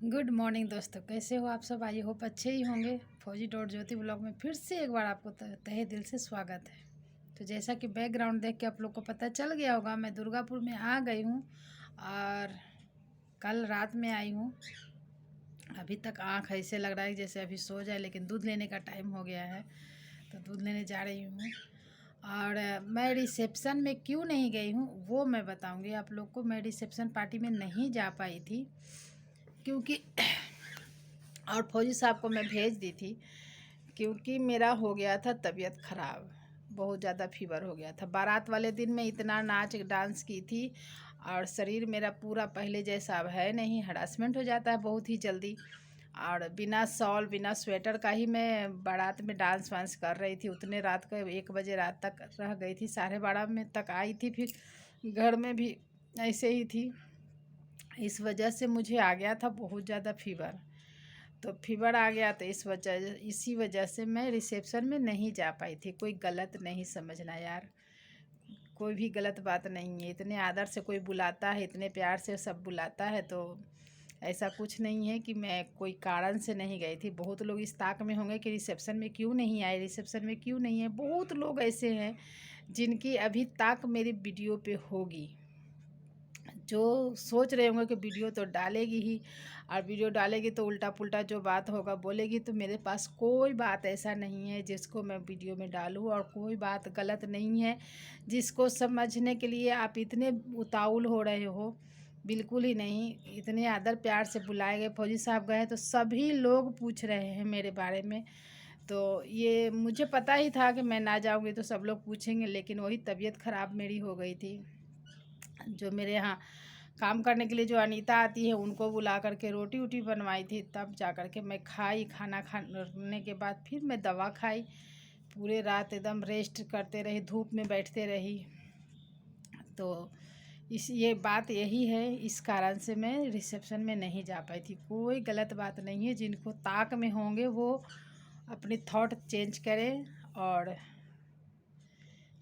Good morning दोस्तों, कैसे हो आप सब। आई होप अच्छे ही होंगे। फौजी डॉट ज्योति ब्लॉग में फिर से एक बार आपको तहे दिल से स्वागत है। तो जैसा कि बैकग्राउंड देख के आप लोग को पता चल गया होगा, मैं दुर्गापुर में आ गई हूँ और कल रात में आई हूँ। अभी तक आँख ऐसे लग रहा है जैसे अभी सो जाए, लेकिन दूध लेने का टाइम हो गया है तो दूध लेने जा रही हूँ। और मैं रिसेप्शन में क्यों नहीं गई हूँ वो मैं बताऊँगी आप लोग को। मैं रिसेप्शन पार्टी में नहीं जा पाई थी क्योंकि और फौजी साहब को मैं भेज दी थी क्योंकि मेरा हो गया था तबीयत ख़राब। बहुत ज़्यादा फीवर हो गया था। बारात वाले दिन मैं इतना नाच डांस की थी और शरीर मेरा पूरा पहले जैसा अब है नहीं। हरासमेंट हो जाता है बहुत ही जल्दी। और बिना शॉल बिना स्वेटर का ही मैं बारात में डांस वांस कर रही थी। उतने रात को 1 बजे रात तक रह गई थी। 12:30 में तक आई थी। फिर घर में भी ऐसे ही थी। इस वजह से मुझे आ गया था बहुत ज़्यादा फीवर। तो फीवर आ गया तो इसी वजह से मैं रिसेप्शन में नहीं जा पाई थी। कोई गलत नहीं समझना यार, कोई भी गलत बात नहीं है। इतने आदर से कोई बुलाता है, इतने प्यार से सब बुलाता है, तो ऐसा कुछ नहीं है कि मैं कोई कारण से नहीं गई थी। बहुत लोग इस ताक में होंगे कि रिसेप्शन में क्यों नहीं आए, रिसेप्शन में क्यों नहीं है। बहुत लोग ऐसे हैं जिनकी अभी तक मेरी वीडियो पे होगी, जो सोच रहे होंगे कि वीडियो तो डालेगी ही और वीडियो डालेगी तो उल्टा पुल्टा जो बात होगा बोलेगी। तो मेरे पास कोई बात ऐसा नहीं है जिसको मैं वीडियो में डालूं, और कोई बात गलत नहीं है जिसको समझने के लिए आप इतने उतावल हो रहे हो। बिल्कुल ही नहीं। इतने आदर प्यार से बुलाए गए, फौजी साहब गए तो सभी लोग पूछ रहे हैं मेरे बारे में। तो ये मुझे पता ही था कि मैं ना जाऊँगी तो सब लोग पूछेंगे, लेकिन वही तबीयत ख़राब मेरी हो गई थी। जो मेरे यहाँ काम करने के लिए जो अनीता आती है उनको बुला करके रोटी वोटी बनवाई थी, तब जा कर के मैं खाई। खाना खाने के बाद फिर मैं दवा खाई। पूरे रात एकदम रेस्ट करते रही, धूप में बैठते रही। तो ये बात यही है, इस कारण से मैं रिसेप्शन में नहीं जा पाई थी। कोई गलत बात नहीं है। जिनको ताक में होंगे वो अपनी थॉट चेंज करें और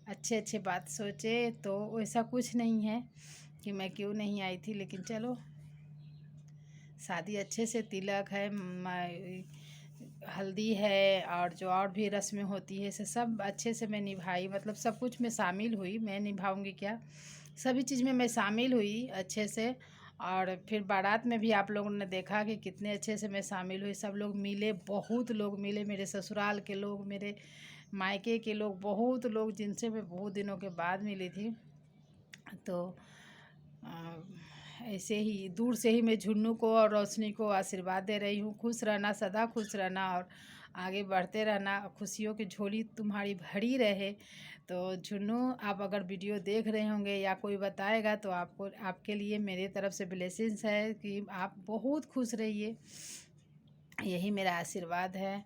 अच्छे अच्छे बात सोचे। तो वैसा कुछ नहीं है कि मैं क्यों नहीं आई थी। लेकिन चलो, शादी अच्छे से, तिलक है, हल्दी है और जो और भी रस्में होती है, सब अच्छे से मैं निभाई। मतलब सब कुछ में शामिल हुई। मैं निभाऊंगी क्या, सभी चीज़ में मैं शामिल हुई अच्छे से। और फिर बारात में भी आप लोगों ने देखा कि कितने अच्छे से मैं शामिल हुई। सब लोग मिले, बहुत लोग मिले। मेरे ससुराल के लोग, मेरे मायके के लोग, बहुत लोग जिनसे मैं बहुत दिनों के बाद मिली थी। तो ऐसे ही दूर से ही मैं झुन्नू को और रोशनी को आशीर्वाद दे रही हूँ। खुश रहना, सदा खुश रहना और आगे बढ़ते रहना। खुशियों की झोली तुम्हारी भरी रहे। तो झुन्नू, आप अगर वीडियो देख रहे होंगे या कोई बताएगा तो आपको, आपके लिए मेरे तरफ से ब्लेसिंग्स है कि आप बहुत खुश रहिए। यही मेरा आशीर्वाद है।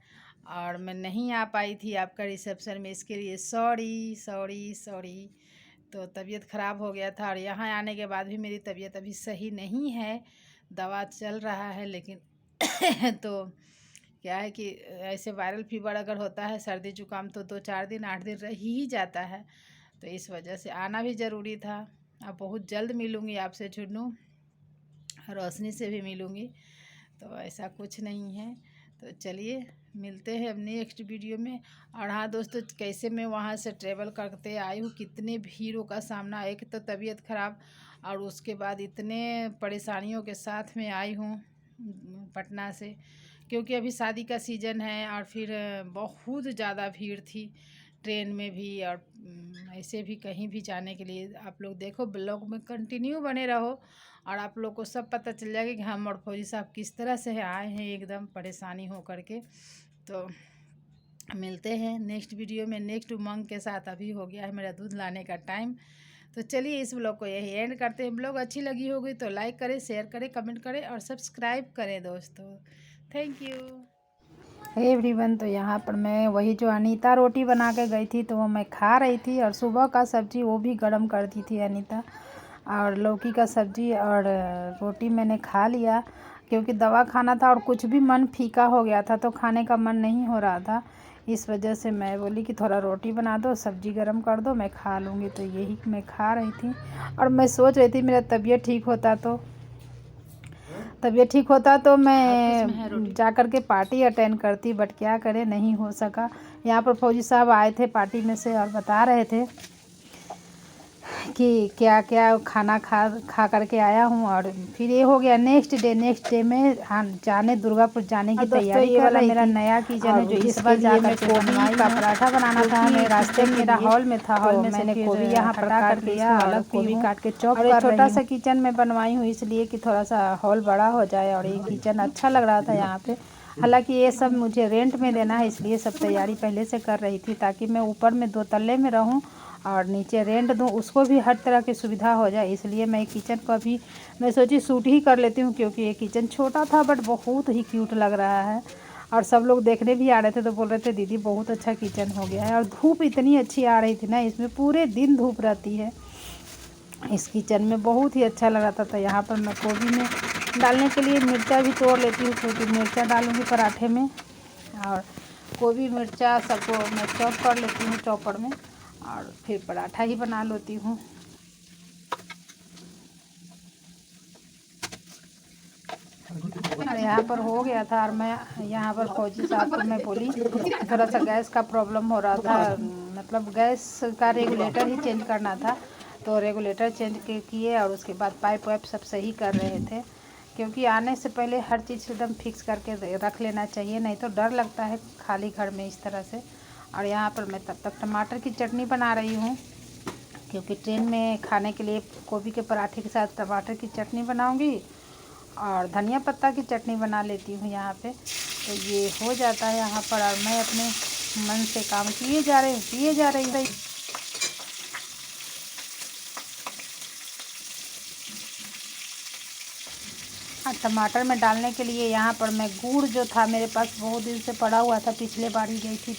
और मैं नहीं आ पाई थी आपका रिसेप्शन में, इसके लिए सॉरी सॉरी सॉरी। तो तबीयत ख़राब हो गया था और यहाँ आने के बाद भी मेरी तबीयत अभी सही नहीं है। दवा चल रहा है लेकिन तो क्या है कि ऐसे वायरल फीवर अगर होता है, सर्दी जुकाम, तो 2-4 दिन 8 दिन रह ही जाता है। तो इस वजह से आना भी ज़रूरी था। अब बहुत जल्द मिलूँगी आपसे झुन्नू, रोशनी से भी मिलूँगी। तो ऐसा कुछ नहीं है। तो चलिए मिलते हैं अब नेक्स्ट वीडियो में। और हाँ दोस्तों, कैसे मैं वहाँ से ट्रेवल करते आई हूँ, कितने भीड़ों का सामना। एक तो तबीयत ख़राब और उसके बाद इतने परेशानियों के साथ में आई हूँ पटना से, क्योंकि अभी शादी का सीज़न है। और फिर बहुत ज़्यादा भीड़ थी ट्रेन में भी और ऐसे भी कहीं भी जाने के लिए। आप लोग देखो, ब्लॉग में कंटिन्यू बने रहो और आप लोग को सब पता चल जाएगा कि हम और फौजी साहब किस तरह से आए हैं एकदम परेशानी हो करके। तो मिलते हैं नेक्स्ट वीडियो में नेक्स्ट उमंग के साथ। अभी हो गया है मेरा दूध लाने का टाइम। तो चलिए इस ब्लॉग को यही एंड करते हैं। ब्लॉग अच्छी लगी होगी तो लाइक करें, शेयर करें, कमेंट करें और सब्सक्राइब करें दोस्तों। Thank you. हे एवरीवन, तो यहाँ पर मैं वही जो अनीता रोटी बना के गई थी तो वो मैं खा रही थी। और सुबह का सब्ज़ी वो भी गर्म कर दी थी अनीता, और लौकी का सब्ज़ी और रोटी मैंने खा लिया क्योंकि दवा खाना था और कुछ भी मन फीका हो गया था तो खाने का मन नहीं हो रहा था। इस वजह से मैं बोली कि थोड़ा रोटी बना दो, सब्ज़ी गर्म कर दो, मैं खा लूँगी। तो यही मैं खा रही थी और मैं सोच रही थी मेरा तबीयत ठीक होता तो तबीयत ठीक होता तो मैं जा कर के पार्टी अटेंड करती, बट क्या करें, नहीं हो सका। यहाँ पर फौजी साहब आए थे पार्टी में से और बता रहे थे कि क्या क्या खाना खा करके आया हूँ। और फिर ये हो गया नेक्स्ट डे में जाने दुर्गापुर जाने की तैयारी कर रही मेरा नया किचन है जो इस बार जाकर के कोबी का पराठा बनाना था हमें। रास्ते में मेरा हॉल में था, हॉल में मैंने कोबी यहाँ पर काट लिया, अलग कोबी काट के चॉप कर रही हूँ। छोटा सा किचन में बनवाई हूँ इसलिए कि थोड़ा सा हॉल बड़ा हो जाए, और ये किचन अच्छा लग रहा था यहाँ पे। हालांकि ये सब मुझे रेंट में देना है, इसलिए सब तैयारी पहले से कर रही थी ताकि मैं ऊपर में 2 तल्ले में रहूं और नीचे रेंट दूं, उसको भी हर तरह की सुविधा हो जाए। इसलिए मैं किचन को अभी मैं सोची शूट ही कर लेती हूँ, क्योंकि ये किचन छोटा था बट बहुत ही क्यूट लग रहा है। और सब लोग देखने भी आ रहे थे तो बोल रहे थे दीदी बहुत अच्छा किचन हो गया है। और धूप इतनी अच्छी आ रही थी ना, इसमें पूरे दिन धूप रहती है इस किचन में, बहुत ही अच्छा लग रहा था। यहाँ पर मैं कोबी में डालने के लिए मिर्चा भी तोड़ लेती हूँ, छोटी मिर्चा डालूँगी पराठे में, और गोभी मिर्चा सबको मैं चॉप कर लेती हूँ चॉपर में, और फिर पराठा ही बना लेती हूँ। और यहाँ पर हो गया था, और मैं यहाँ पर फौजी साहब को मैं बोली थोड़ा सा गैस का प्रॉब्लम हो रहा था, मतलब गैस का रेगुलेटर ही चेंज करना था। तो रेगुलेटर चेंज किए और उसके बाद पाइप वाइप सब सही कर रहे थे, क्योंकि आने से पहले हर चीज़ एकदम फिक्स करके रख लेना चाहिए, नहीं तो डर लगता है खाली घर में इस तरह से। और यहाँ पर मैं तब तक टमाटर की चटनी बना रही हूँ, क्योंकि ट्रेन में खाने के लिए गोभी के पराठे के साथ टमाटर की चटनी बनाऊँगी और धनिया पत्ता की चटनी बना लेती हूँ यहाँ पे। तो ये हो जाता है यहाँ पर, और मैं अपने मन से काम किए जा रही हूँ। टमाटर में डालने के लिए यहाँ पर मैं गुड़ जो था मेरे पास बहुत दिन से पड़ा हुआ था, पिछले बार ही गई थी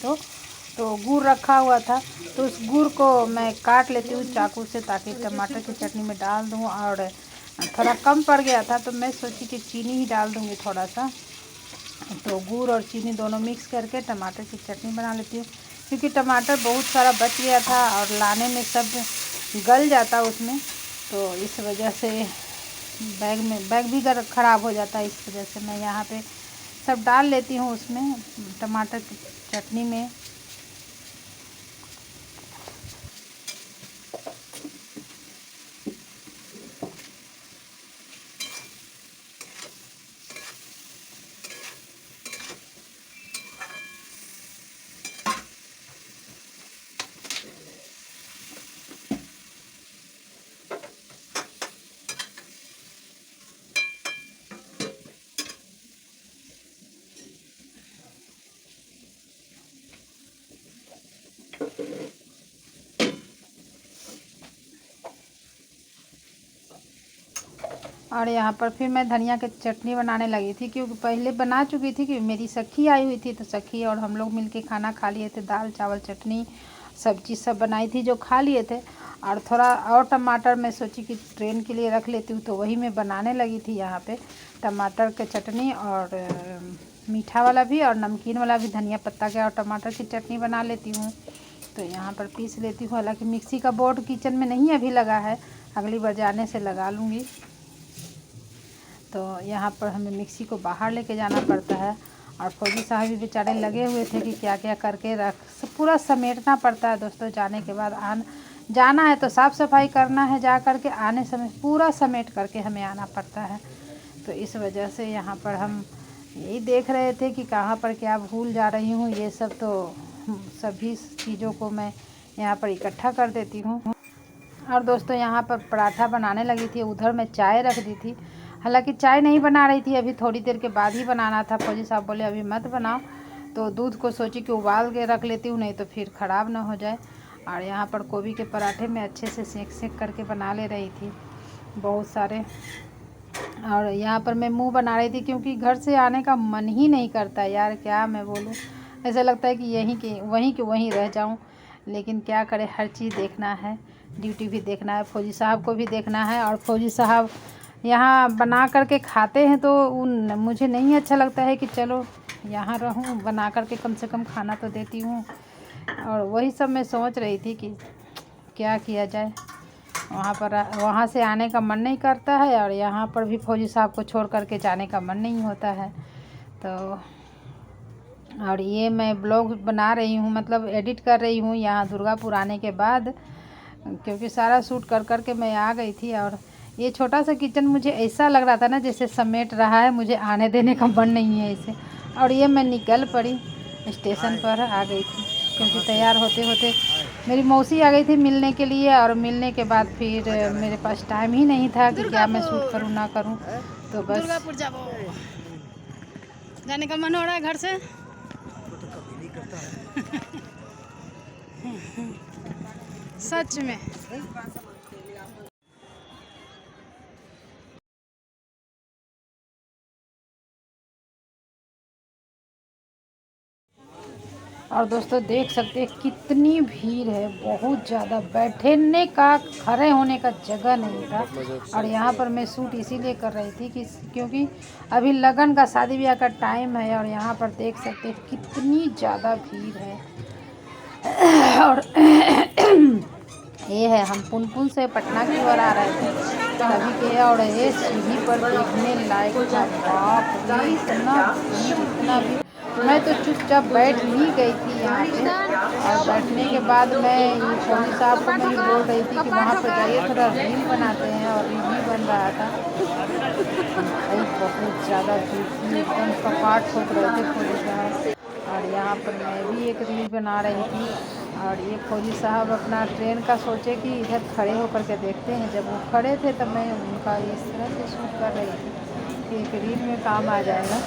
तो गुड़ रखा हुआ था, तो उस गुड़ को मैं काट लेती हूँ चाकू से ताकि टमाटर की चटनी में डाल दूँ। और थोड़ा कम पड़ गया था तो मैं सोची कि चीनी ही डाल दूँगी थोड़ा सा, तो गुड़ और चीनी दोनों मिक्स करके टमाटर की चटनी बना लेती हूँ। क्योंकि टमाटर बहुत सारा बच गया था और लाने में सब गल जाता उसमें, तो इस वजह से बैग भी ख़राब हो जाता है। इस वजह से मैं यहाँ पे सब डाल लेती हूँ उसमें टमाटर की चटनी में। और यहाँ पर फिर मैं धनिया की चटनी बनाने लगी थी, क्योंकि पहले बना चुकी थी कि मेरी सखी आई हुई थी, तो सखी और हम लोग मिलके खाना खा लिए थे, दाल चावल चटनी सब्जी सब बनाई थी जो खा लिए थे। और थोड़ा और टमाटर मैं सोची कि ट्रेन के लिए रख लेती हूँ, तो वही मैं बनाने लगी थी यहाँ पे टमाटर के चटनी, और मीठा वाला भी और नमकीन वाला भी, धनिया पत्ता के और टमाटर की चटनी बना लेती हूँ। तो यहाँ पर पीस लेती हूँ। हालांकि मिक्सी का बोर्ड किचन में नहीं अभी लगा है, अगली बार जाने से लगा लूँगी। तो यहाँ पर हमें मिक्सी को बाहर लेके जाना पड़ता है, और फौजी साहब भी बेचारे लगे हुए थे कि क्या क्या करके पूरा समेटना पड़ता है दोस्तों। जाने के बाद जाना है तो साफ़ सफाई करना है, जा कर के आने समय पूरा समेट करके हमें आना पड़ता है। तो इस वजह से यहाँ पर हम यही देख रहे थे कि कहाँ पर क्या भूल जा रही हूँ। ये सब तो सभी चीज़ों को मैं यहाँ पर इकट्ठा कर देती हूँ। और दोस्तों यहाँ पर पराठा बनाने लगी थी, उधर मैं चाय रख दी थी। हालांकि चाय नहीं बना रही थी, अभी थोड़ी देर के बाद ही बनाना था। फौजी साहब बोले अभी मत बनाओ, तो दूध को सोची कि उबाल के रख लेती हूँ, नहीं तो फिर ख़राब ना हो जाए। और यहाँ पर गोभी के पराठे में अच्छे से सेक करके बना ले रही थी बहुत सारे। और यहाँ पर मैं मुँह बना रही थी, क्योंकि घर से आने का मन ही नहीं करता यार, क्या मैं बोलूँ। ऐसा लगता है कि वहीं रह जाऊँ, लेकिन क्या करें, हर चीज़ देखना है, ड्यूटी भी देखना है, फौजी साहब को भी देखना है। और फौजी साहब यहाँ बना करके खाते हैं तो मुझे नहीं अच्छा लगता है कि चलो यहाँ रहूँ, बना करके कम से कम खाना तो देती हूँ। और वही सब मैं सोच रही थी कि क्या किया जाए। वहाँ से आने का मन नहीं करता है और यहाँ पर भी फौजी साहब को छोड़ करके जाने का मन नहीं होता है। तो और ये मैं ब्लॉग बना रही हूँ, मतलब एडिट कर रही हूँ यहाँ दुर्गापुर आने के बाद, क्योंकि सारा शूट कर कर के मैं आ गई थी। और ये छोटा सा किचन मुझे ऐसा लग रहा था ना जैसे समेट रहा है, मुझे आने देने का मन नहीं है इसे। और ये मैं निकल पड़ी, स्टेशन पर आ गई थी, क्योंकि तैयार होते होते मेरी मौसी आ गई थी मिलने के लिए। और मिलने के बाद फिर मेरे पास टाइम ही नहीं था कि क्या मैं शूट करूँ ना करूँ। तो बस दुर्गापुर जाने का मन हो रहा है घर से। सच में और दोस्तों देख सकते हैं कितनी भीड़ है, बहुत ज़्यादा। बैठने का, खड़े होने का जगह नहीं था। और यहाँ पर मैं शूट इसीलिए कर रही थी कि क्योंकि अभी लगन का, शादी ब्याह का टाइम है। और यहाँ पर देख सकते हैं कितनी ज़्यादा भीड़ है। और ये है, हम पुनपुन से पटना की ओर आ रहे थे तभी के। और ये सीढ़ी पर देखने लायक था, बाप रे इतना भीड़। मैं तो चुपचाप बैठ ही गई थी यहाँ पे। और बैठने के बाद मैं फौजी साहब को मैं बोल रही थी कि वहाँ पर जाइए, थोड़ा रील बनाते हैं। और रील भी बन रहा था। बहुत ज़्यादा भीड़ थी, एकदम कपाट ठोक रहे थे फौजी साहब। और यहाँ पर मैं भी एक रील बना रही थी। और ये फौजी साहब अपना ट्रेन का सोचे कि इधर खड़े होकर के देखते हैं। जब वो खड़े थे तब मैं उनका इस तरह से शूट कर रही थी कि एक रील में काम आ जाएगा।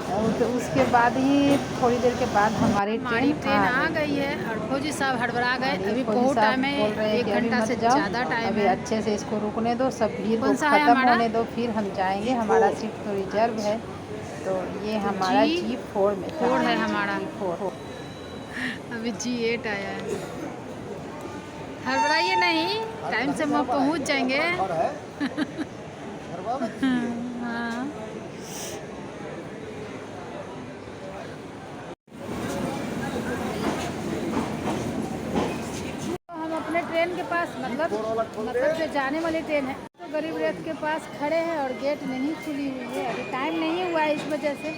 और तो उसके बाद ही थोड़ी देर के बाद हमारी ट्रेन आ गई है। और फौजी साहब हड़बड़ा गए, अभी बहुत टाइम है, 1 घंटा से ज़्यादा टाइम है। अभी अच्छे से इसको रुकने दो, सब भीड़ को ख़त्म होने दो, फिर हम जाएंगे। हमारा सीट तो रिजर्व है। तो ये हमारा G4 में था, है हमारा G4। अभी G8 आया है। हड़बड़ाइए नहीं, टाइम से हम पहुँच जाएंगे। हाँ। ट्रेन के पास मतलब जो जाने वाली ट्रेन है तो गरीब रथ के पास खड़े हैं और गेट नहीं खुली हुई है, अभी टाइम नहीं हुआ है इस वजह से।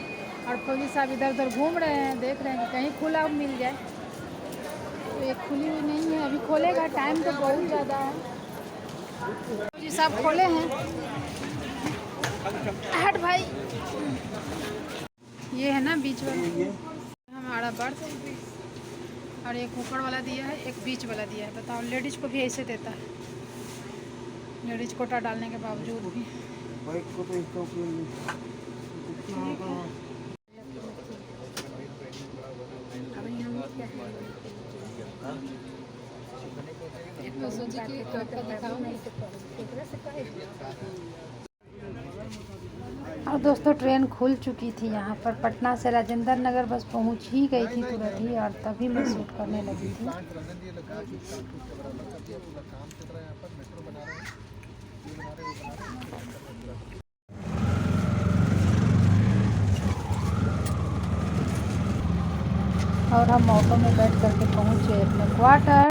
और फौजी साहब इधर उधर घूम रहे हैं, देख रहे हैं कि कहीं खुला मिल जाए। तो ये खुली हुई नहीं है, अभी खोलेगा, टाइम तो बहुत ज़्यादा है। फौजी साहब खोले हैं। हट भाई, ये है ना बीच वाला हमारा बर्थ। और एक ऊपर वाला दिया है, एक बीच वाला दिया है। बताओ, लेडीज़ को भी ऐसे देता है, लेडीज़ कोटा डालने के बावजूद भी। और दोस्तों ट्रेन खुल चुकी थी यहाँ पर। पटना से राजेंद्र नगर बस पहुँच ही गई थी तुरंत ही, और तभी मैं शूट करने लगी थी। और हम ऑटो में बैठ करके पहुँच गए अपने क्वार्टर।